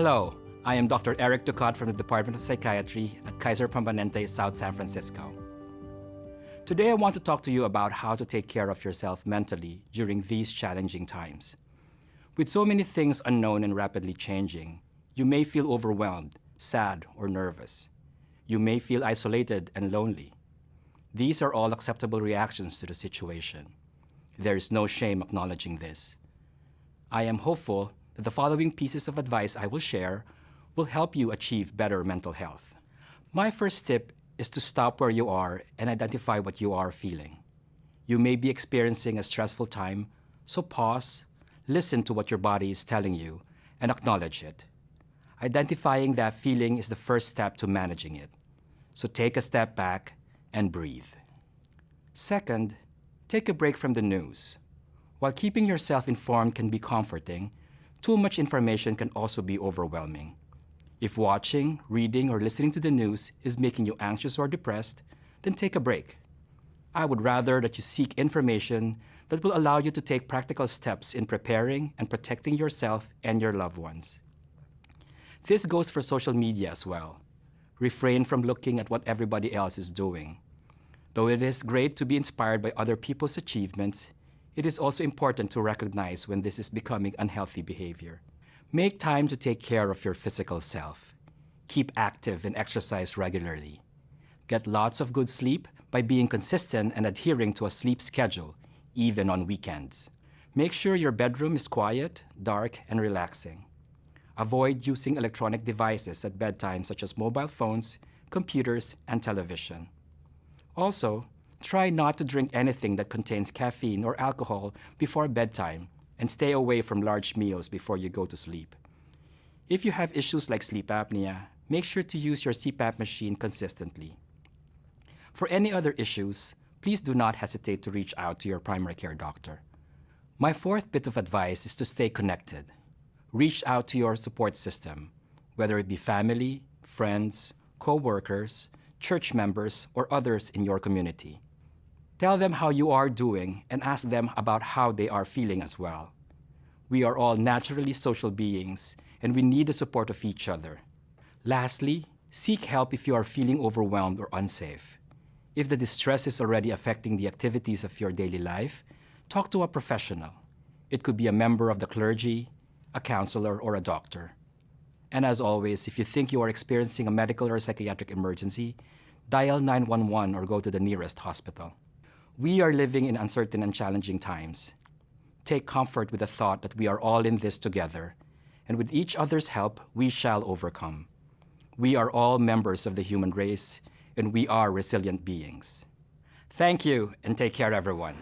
Hello, I am Dr. Eric Ducat from the Department of Psychiatry at Kaiser Permanente, South San Francisco. Today I want to talk to you about how to take care of yourself mentally during these challenging times. With so many things unknown and rapidly changing, you may feel overwhelmed, sad, or nervous. You may feel isolated and lonely. These are all acceptable reactions to the situation. There is no shame acknowledging this. I am hopeful that the following pieces of advice I will share will help you achieve better mental health. My first tip is to stop where you are and identify what you are feeling. You may be experiencing a stressful time, so pause, listen to what your body is telling you, and acknowledge it. Identifying that feeling is the first step to managing it. So take a step back and breathe. Second, take a break from the news. While keeping yourself informed can be comforting, too much information can also be overwhelming. If watching, reading, or listening to the news is making you anxious or depressed, then take a break. I would rather that you seek information that will allow you to take practical steps in preparing and protecting yourself and your loved ones. This goes for social media as well. Refrain from looking at what everybody else is doing. Though it is great to be inspired by other people's achievements, it is also important to recognize when this is becoming unhealthy behavior. Make time to take care of your physical self. Keep active and exercise regularly. Get lots of good sleep by being consistent and adhering to a sleep schedule, even on weekends. Make sure your bedroom is quiet, dark, and relaxing. Avoid using electronic devices at bedtime such as mobile phones, computers, and television. Also, try not to drink anything that contains caffeine or alcohol before bedtime, and stay away from large meals before you go to sleep. If you have issues like sleep apnea, make sure to use your CPAP machine consistently. For any other issues, please do not hesitate to reach out to your primary care doctor. My fourth bit of advice is to stay connected. Reach out to your support system, whether it be family, friends, co-workers, church members, or others in your community. Tell them how you are doing and ask them about how they are feeling as well. We are all naturally social beings, and we need the support of each other. Lastly, seek help if you are feeling overwhelmed or unsafe. If the distress is already affecting the activities of your daily life, talk to a professional. It could be a member of the clergy, a counselor, or a doctor. And as always, if you think you are experiencing a medical or psychiatric emergency, dial 911 or go to the nearest hospital. We are living in uncertain and challenging times. Take comfort with the thought that we are all in this together, and with each other's help, we shall overcome. We are all members of the human race, and we are resilient beings. Thank you, and take care, everyone.